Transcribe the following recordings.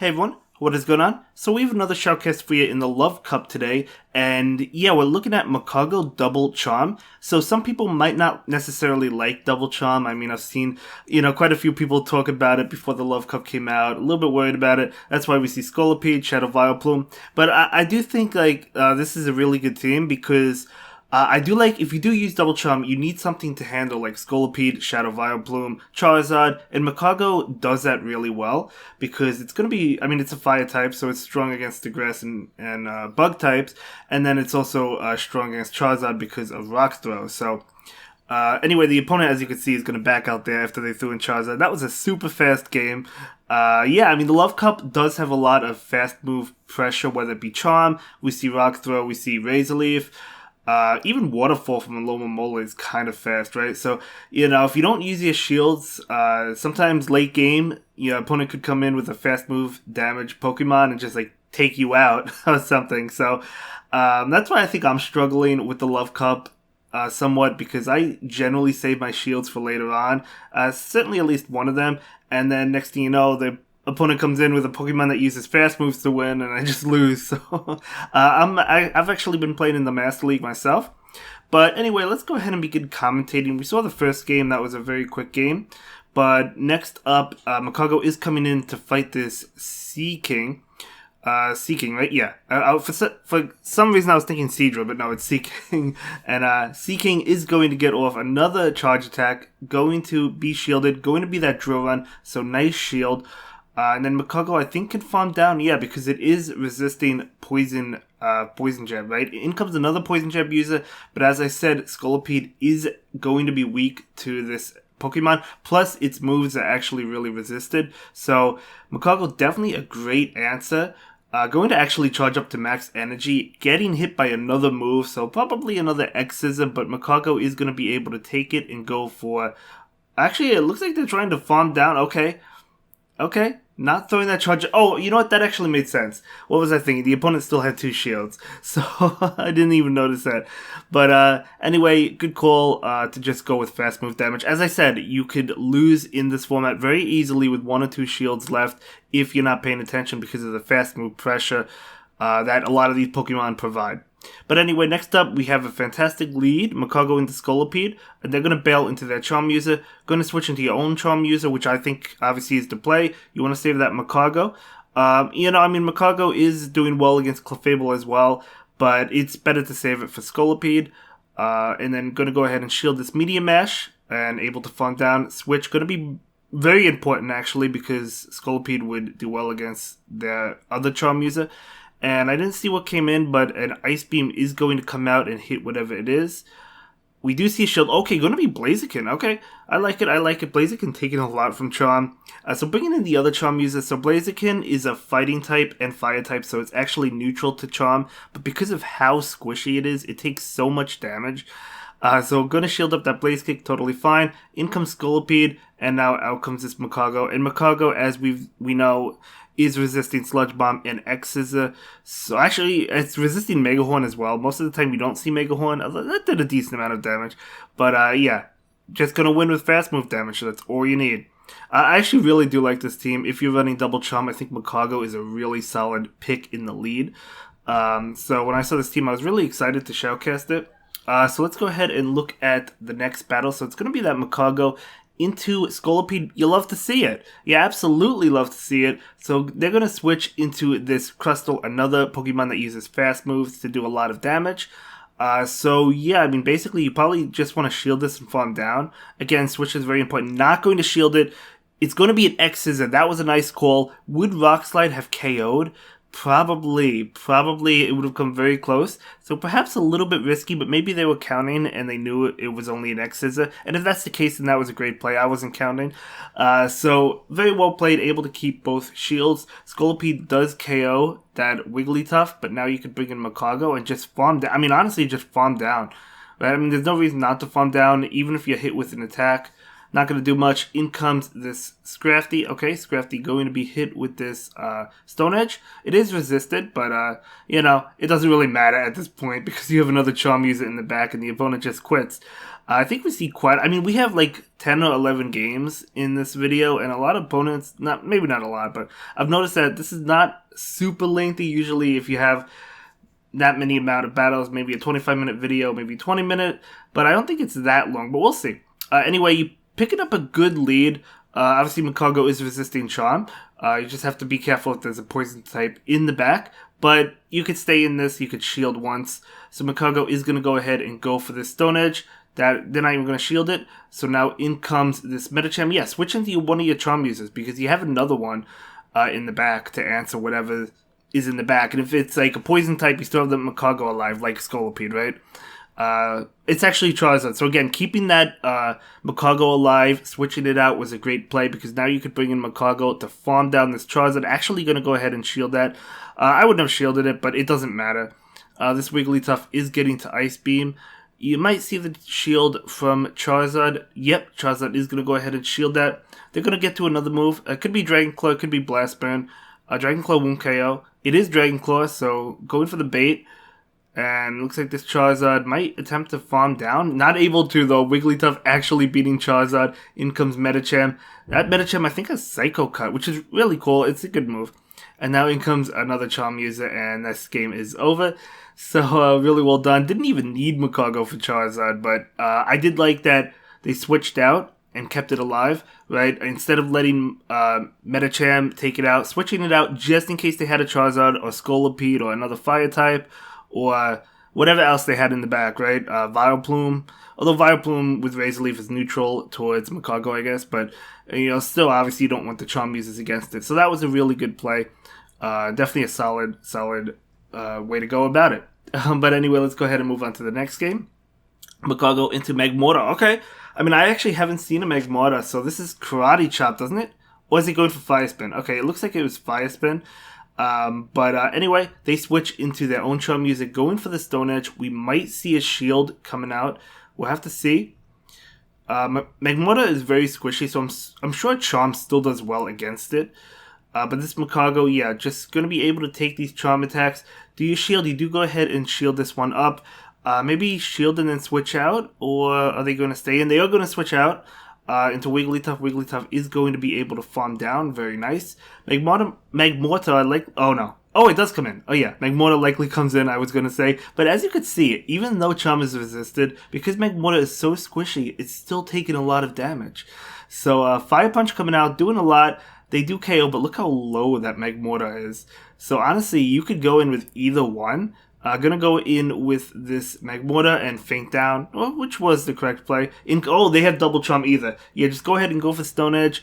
Hey everyone, what is going on? So we have another shoutcast for you in the Love Cup today, and yeah, we're looking at Magcargo Double Charm. So some people might not necessarily like Double Charm. I mean, I've seen, quite a few people talk about it before the Love Cup came out, a little bit worried about it. That's why we see Scolipede, Shadow Vileplume. But I do think, this is a really good team because I do like, if you do use Double Charm, you need something to handle like Scolipede, Shadow Vileplume, Charizard, and Magcargo does that really well because it's going to be, I mean, it's a fire type, so it's strong against the grass and bug types, and then it's also strong against Charizard because of Rock Throw. So, anyway, the opponent, as you can see, is going to back out there after they threw in Charizard. That was a super fast game. Yeah, I mean, the Love Cup does have a lot of fast move pressure, whether it be Charm, we see Rock Throw, we see Razor Leaf. Even Waterfall from Alola Mola is kind of fast, right? So, if you don't use your shields, sometimes late game, your opponent could come in with a fast move damage Pokemon and just, take you out or something. So, that's why I think I'm struggling with the Love Cup somewhat because I generally save my shields for later on. Certainly at least one of them. And then next thing you know, the opponent comes in with a Pokemon that uses fast moves to win, and I just lose. So I've actually been playing in the Master League myself. But anyway, let's go ahead and begin commentating. We saw the first game. That was a very quick game. But next up, Magcargo is coming in to fight this Seaking. Seaking, right? Yeah. For some reason I was thinking Seadra, but no, it's Seaking. And Seaking is going to get off another charge attack, going to be shielded, going to be that drill run, so nice shield. And then Magcargo, I think, can farm down, yeah, because it is resisting Poison Jab, right? In comes another Poison Jab user, but as I said, Scolipede is going to be weak to this Pokemon, plus its moves are actually really resisted. So Magcargo, definitely a great answer. Going to actually charge up to max energy, getting hit by another move, so probably another X-Scissor, but Magcargo is going to be able to take it and go for... Actually, it looks like they're trying to farm down. Okay, not throwing that charge. Oh, you know what? That actually made sense. What was I thinking? The opponent still had 2 shields, so I didn't even notice that. But anyway, good call to just go with fast move damage. As I said, you could lose in this format very easily with 1 or 2 shields left if you're not paying attention because of the fast move pressure that a lot of these Pokemon provide. But anyway, next up, we have a fantastic lead, Magcargo into Scolipede, and they're going to bail into their Charm user, going to switch into your own Charm user, which I think obviously is the play. You want to save that Magcargo. Magcargo is doing well against Clefable as well, but it's better to save it for Scolipede. And then going to go ahead and shield this Meteor Mash, and able to farm down. Switch, going to be very important actually, because Scolipede would do well against their other Charm user. And I didn't see what came in, but an Ice Beam is going to come out and hit whatever it is. We do see a shield. Okay, going to be Blaziken. Okay, I like it. Blaziken taking a lot from Charm. So bringing in the other Charm users. So Blaziken is a fighting type and fire type, so it's actually neutral to Charm. But because of how squishy it is, it takes so much damage. So going to shield up that Blaze Kick, totally fine. In comes Scolipede, and now out comes this Magcargo. And Magcargo, as we know, is resisting Sludge Bomb and X-Scissor. So actually, it's resisting Mega Horn as well. Most of the time you don't see Mega Horn. That did a decent amount of damage. But yeah, just going to win with fast move damage. So that's all you need. I actually really do like this team. If you're running Double Charm, I think Magcargo is a really solid pick in the lead. So when I saw this team, I was really excited to shoutcast it. So let's go ahead and look at the next battle. So it's going to be that Magcargo into Scolipede. You love to see it. You absolutely love to see it. So they're going to switch into this Crustle, another Pokemon that uses fast moves to do a lot of damage. So yeah, I mean, basically you probably just want to shield this and farm down. Again, switch is very important. Not going to shield it. It's going to be an X-Scissor. That was a nice call. Would Rock Slide have KO'd? Probably it would have come very close. So perhaps a little bit risky, but maybe they were counting and they knew it was only an X-Scissor. And if that's the case, then that was a great play. I wasn't counting. So very well played, able to keep both shields. Scolipede does KO that Wigglytuff, but now you could bring in Magcargo and just farm down. I mean, honestly, just farm down. Right? I mean, there's no reason not to farm down, even if you're hit with an attack. Not going to do much. In comes this Scrafty. Okay, Scrafty going to be hit with this Stone Edge. It is resisted, but, you know, it doesn't really matter at this point because you have another Charm user in the back and the opponent just quits. I think we see quite... I mean, we have like 10 or 11 games in this video, and a lot of opponents... maybe not a lot, but I've noticed that this is not super lengthy. Usually, if you have that many amount of battles, maybe a 25-minute video, maybe 20-minute, but I don't think it's that long, but we'll see. Anyway, you picking up a good lead. Obviously, Magcargo is resisting Charm. You just have to be careful if there's a poison type in the back, but you could stay in this, you could shield once. So Magcargo is going to go ahead and go for this Stone Edge. They're not even going to shield it. So now in comes this Medicham. Yeah, switch into one of your Charm users because you have another one in the back to answer whatever is in the back. And if it's like a poison type, you still have the Magcargo alive, like Scolipede, right? It's actually Charizard. So again, keeping that Magcargo alive, switching it out was a great play because now you could bring in Magcargo to farm down this Charizard. Actually going to go ahead and shield that. I wouldn't have shielded it, but it doesn't matter. This Wigglytuff is getting to Ice Beam. You might see the shield from Charizard. Yep, Charizard is going to go ahead and shield that. They're going to get to another move. It could be Dragon Claw, it could be Blast Burn. Dragon Claw won't KO. It is Dragon Claw, so going for the bait. And looks like this Charizard might attempt to farm down. Not able to, though. Wigglytuff actually beating Charizard. In comes Medicham. That Medicham, I think, has Psycho Cut, which is really cool. It's a good move. And now in comes another Charm user, and this game is over. So, really well done. Didn't even need Magcargo for Charizard, but I did like that they switched out and kept it alive, right? Instead of letting Medicham take it out, switching it out just in case they had a Charizard or Scolipede or another Fire type or whatever else they had in the back, right? Vileplume. Although Vileplume with Razor Leaf is neutral towards Magcargo, I guess, but, you know, still obviously you don't want the Charm users against it. So that was a really good play. Definitely a solid way to go about it. But anyway, let's go ahead and move on to the next game. Magcargo into Magmortar. Okay. I mean, I actually haven't seen a Magmortar, so this is Karate Chop, doesn't it? Or is it going for Fire Spin? Okay, it looks like it was Fire Spin. But anyway, they switch into their own Charm user, going for the Stone Edge. We might see a shield coming out. We'll have to see. Magmortar is very squishy, so I'm sure Charm still does well against it. But this Magcargo, yeah, just going to be able to take these Charm attacks. Do you shield? You do go ahead and shield this one up. Maybe shield and then switch out, or are they going to stay in? They are going to switch out into Wigglytuff. Wigglytuff is going to be able to farm down. Very nice. Magmortar, I like... Oh, no. Oh, it does come in. Oh, yeah. Magmortar likely comes in, I was going to say. But as you could see, even though Charm is resisted, because Magmortar is so squishy, it's still taking a lot of damage. So, Fire Punch coming out, doing a lot. They do KO, but look how low that Magmortar is. So honestly, you could go in with either one. Gonna go in with this Magmortar and Faint Down, which was the correct play. They have Double Charm either. Yeah, just go ahead and go for Stone Edge.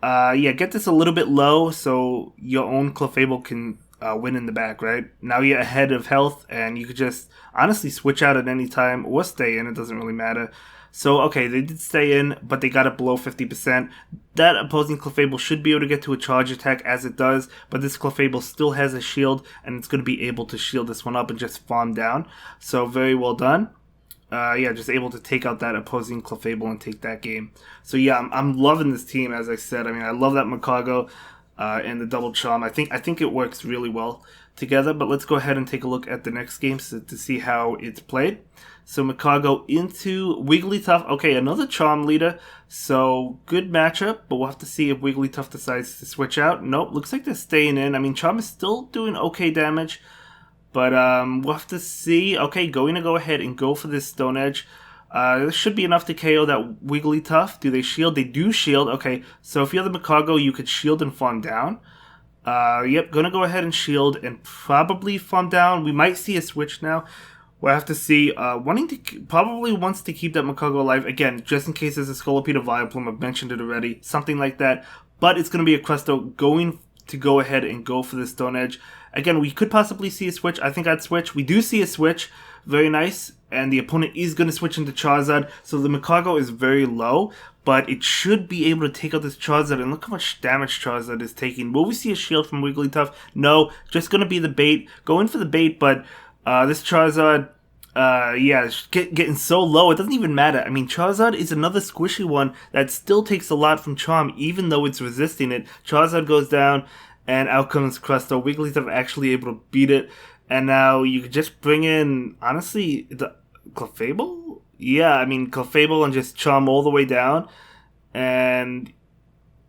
Yeah, get this a little bit low so your own Clefable can win in the back, right? Now you're ahead of health, and you could just honestly switch out at any time or stay in. It doesn't really matter. So, okay, they did stay in, but they got it below 50%. That opposing Clefable should be able to get to a charge attack as it does, but this Clefable still has a shield, and it's going to be able to shield this one up and just farm down. So, very well done. Yeah, just able to take out that opposing Clefable and take that game. So, yeah, I'm loving this team, as I said. I mean, I love that Magcargo and the Double Charm. I think it works really well together, but let's go ahead and take a look at the next game to see how it's played. So Magcargo into Wigglytuff. Okay, another Charm leader. So good matchup, but we'll have to see if Wigglytuff decides to switch out. Nope, looks like they're staying in. I mean, Charm is still doing okay damage, but we'll have to see. Okay, going to go ahead and go for this Stone Edge. This should be enough to KO that Wigglytuff. Do they shield? They do shield. Okay, so if you're the Magcargo, you could shield and farm down. Yep, gonna go ahead and shield and probably farm down. We might see a switch now. We'll have to see. Probably wants to keep that Magcargo alive. Again, just in case there's a Scolipede or Vileplume. I've mentioned it already. Something like that. But it's going to be a Crustle going to go ahead and go for the Stone Edge. Again, we could possibly see a switch. I think I'd switch. We do see a switch. Very nice. And the opponent is going to switch into Charizard. So the Magcargo is very low. But it should be able to take out this Charizard. And look how much damage Charizard is taking. Will we see a shield from Wigglytuff? No. Just going to be the bait. Go in for the bait, but... this Charizard, Yeah, it's getting so low, it doesn't even matter. I mean, Charizard is another squishy one that still takes a lot from Charm, even though it's resisting it. Charizard goes down, and out comes Crustle. Wigglytuff actually able to beat it, and now you could just bring in, honestly, the Clefable? Yeah, I mean, Clefable and just Charm all the way down, and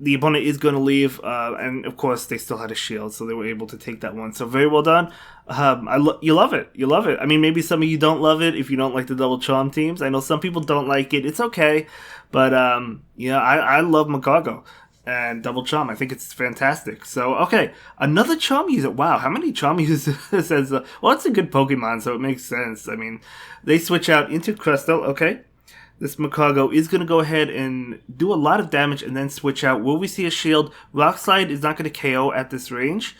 the opponent is going to leave, and of course they still had a shield, so they were able to take that one. So very well done. You love it. You love it. I mean, maybe some of you don't love it if you don't like the double charm teams. I know some people don't like it. It's okay, but yeah, I love Magcargo and double charm. I think it's fantastic. So okay, another charm user. Wow, how many charm users says? Well, it's a good Pokemon, so it makes sense. I mean, they switch out into Crustle. Okay. This Magcargo is going to go ahead and do a lot of damage and then switch out. Will we see a shield? Rock Slide is not going to KO at this range.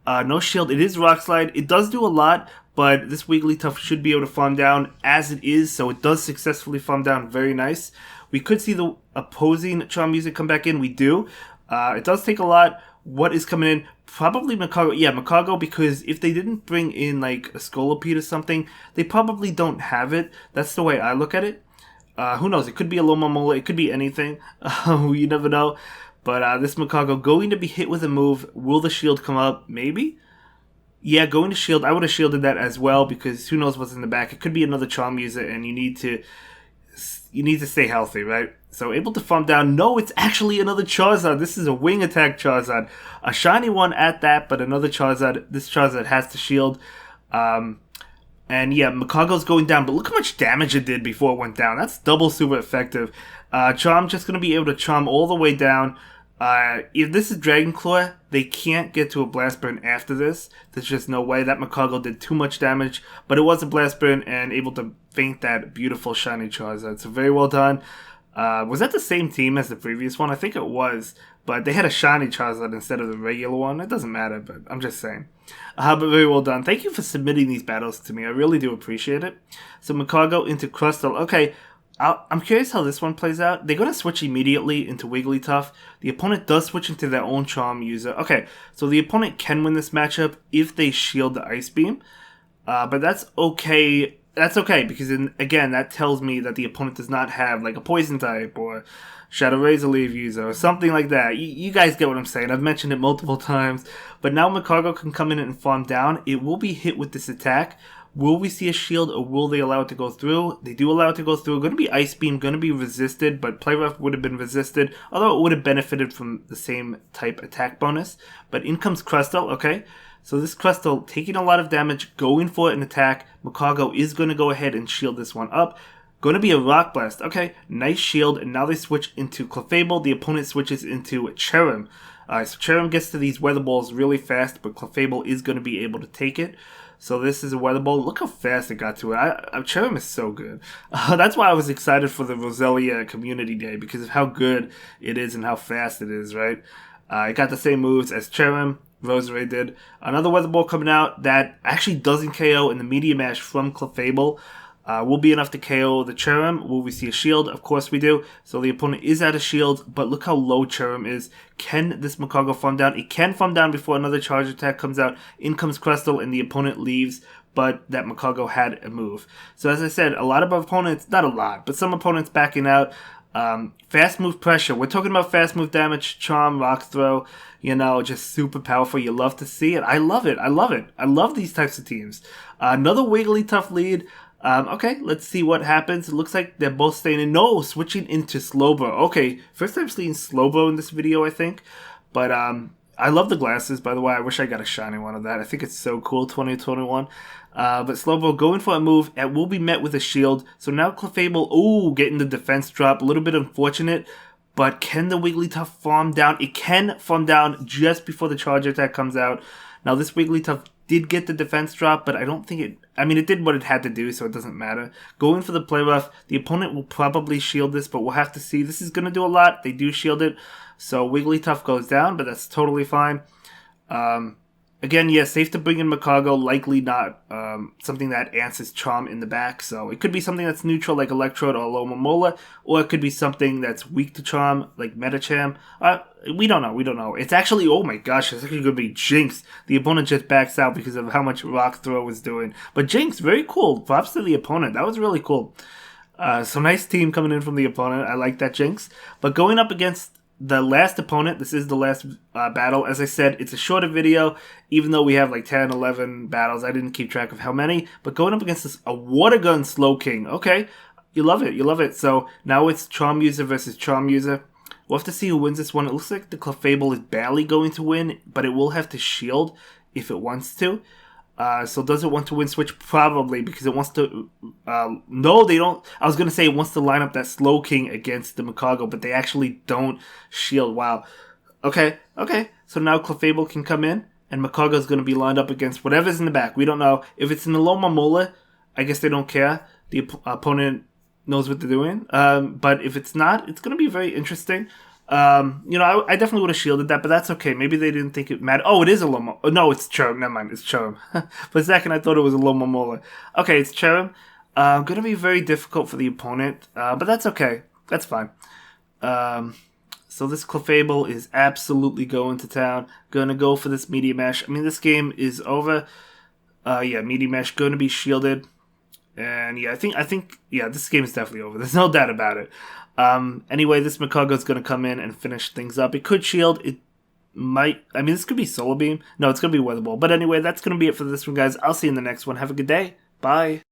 No shield. It is Rock Slide. It does do a lot, but this Wigglytuff should be able to farm down as it is, so it does successfully farm down. Very nice. We could see the opposing charm music come back in. We do. It does take a lot. What is coming in? Probably Magcargo. Yeah, Magcargo, because if they didn't bring in like a Scolipede or something, they probably don't have it. That's the way I look at it. Who knows? It could be a Lomomola. It could be anything. You never know. But this Magcargo going to be hit with a move. Will the shield come up? Maybe? Yeah, going to shield. I would have shielded that as well because who knows what's in the back. It could be another charm user and you need to stay healthy, right? So able to farm down. No, it's actually another Charizard. This is a wing attack Charizard. A shiny one at that, but another Charizard. This Charizard has to shield. And yeah, Magcargo's going down, but look how much damage it did before it went down. That's double super effective. Charm just going to be able to charm all the way down. If this is Dragon Claw, they can't get to a Blast Burn after this. There's just no way. That Magcargo did too much damage, but it was a Blast Burn and able to feint that beautiful shiny Charizard. So very well done. Was that the same team as the previous one? I think it was, but they had a shiny Charizard instead of the regular one. It doesn't matter, but I'm just saying. But very well done. Thank you for submitting these battles to me. I really do appreciate it. So Magcargo into Crustle. Okay, I'm curious how this one plays out. They're going to switch immediately into Wigglytuff. The opponent does switch into their own Charm user. Okay, so the opponent can win this matchup if they shield the Ice Beam. But that's okay. That's okay, because again, that tells me that the opponent does not have like a Poison type or Shadow Razor Leaf user or something like that. You guys get what I'm saying. I've mentioned it multiple times. But now Magcargo can come in and farm down. It will be hit with this attack. Will we see a shield or will they allow it to go through? They do allow it to go through. Going to be Ice Beam, going to be resisted, but Play Rough would have been resisted, although it would have benefited from the same type attack bonus. But in comes Crustle, okay? So this Crustle taking a lot of damage, going for an attack. Magcargo is going to go ahead and shield this one up. Going to be a Rock Blast. Okay, nice shield. And now they switch into Clefable. The opponent switches into Cherrim. So Cherrim gets to these Weather Balls really fast, but Clefable is going to be able to take it. So this is a Weather Ball. Look how fast it got to it. Cherrim is so good. That's why I was excited for the Roselia Community Day, because of how good it is and how fast it is, right? It got the same moves as Cherrim. Roserade did. Another Weather Ball coming out that actually doesn't KO, in the Media Mash from Clefable will be enough to KO the Cherrim. Will we see a shield? Of course we do. So the opponent is out of shield, but look how low Cherrim is. Can this Magcargo farm down? It can farm down before another charge attack comes out. In comes Crustle, and the opponent leaves, but that Magcargo had a move. So as I said, a lot of our opponents, not a lot, but some opponents backing out. Fast move pressure. We're talking about fast move damage, charm, rock throw, just super powerful. You love to see it. I love it. I love it. I love these types of teams. Another Wigglytuff lead. Okay, let's see what happens. It looks like they're both staying in. No, switching into Slowbro. Okay, first time seeing Slowbro in this video, I think. But I love the glasses, by the way. I wish I got a shiny one of that. I think it's so cool, 2021. But Slowbro going for a move. It will be met with a shield. So now Clefable, getting the defense drop. A little bit unfortunate. But can the Wigglytuff farm down? It can farm down just before the charge attack comes out. Now this Wigglytuff did get the defense drop, but I don't think it... I mean, it did what it had to do, so it doesn't matter. Going for the Play Rough. The opponent will probably shield this, but we'll have to see. This is going to do a lot. They do shield it. So Wigglytuff goes down, but that's totally fine. And Again, yeah, safe to bring in Magcargo, likely not something that answers Charm in the back, so it could be something that's neutral like Electrode or Alomomola, or it could be something that's weak to Charm like Metacham. We don't know. It's actually, oh my gosh, it's actually going to be Jynx. The opponent just backs out because of how much Rock Throw was doing. But Jynx, very cool. Props to the opponent. That was really cool. So nice team coming in from the opponent. I like that, Jynx. But going up against the last opponent, this is the last battle. As I said, it's a shorter video, even though we have like 10, 11 battles. I didn't keep track of how many. But going up against a Water Gun Slowking. Okay, you love it. So now it's Charm User versus Charm User. We'll have to see who wins this one. It looks like the Clefable is barely going to win, but it will have to shield if it wants to. So does it want to win switch? Probably, because it wants to... no, they don't... I was going to say it wants to line up that Slowking against the Magcargo, but they actually don't shield. Wow. Okay. So now Clefable can come in, and Magcargo is going to be lined up against whatever's in the back. We don't know. If it's in the Alomomola, I guess they don't care. The opponent knows what they're doing. But if it's not, it's going to be very interesting. I definitely would have shielded that, but that's okay. Maybe they didn't think it mattered. Oh, it is a Lomo. Oh, no, it's Cherrim. Never mind, it's Cherrim. For a second, I thought it was a Lomomola. Okay, it's Cherrim. Going to be very difficult for the opponent, but that's okay. That's fine. So this Clefable is absolutely going to town. Going to go for this Meteor Mash. I mean, this game is over. Meteor Mash going to be shielded. And yeah, I think, this game is definitely over. There's no doubt about it. Anyway, this Magcargo is going to come in and finish things up. It could shield. It might... I mean, this could be Solar Beam. No, it's going to be Weather Ball. But anyway, that's going to be it for this one, guys. I'll see you in the next one. Have a good day. Bye.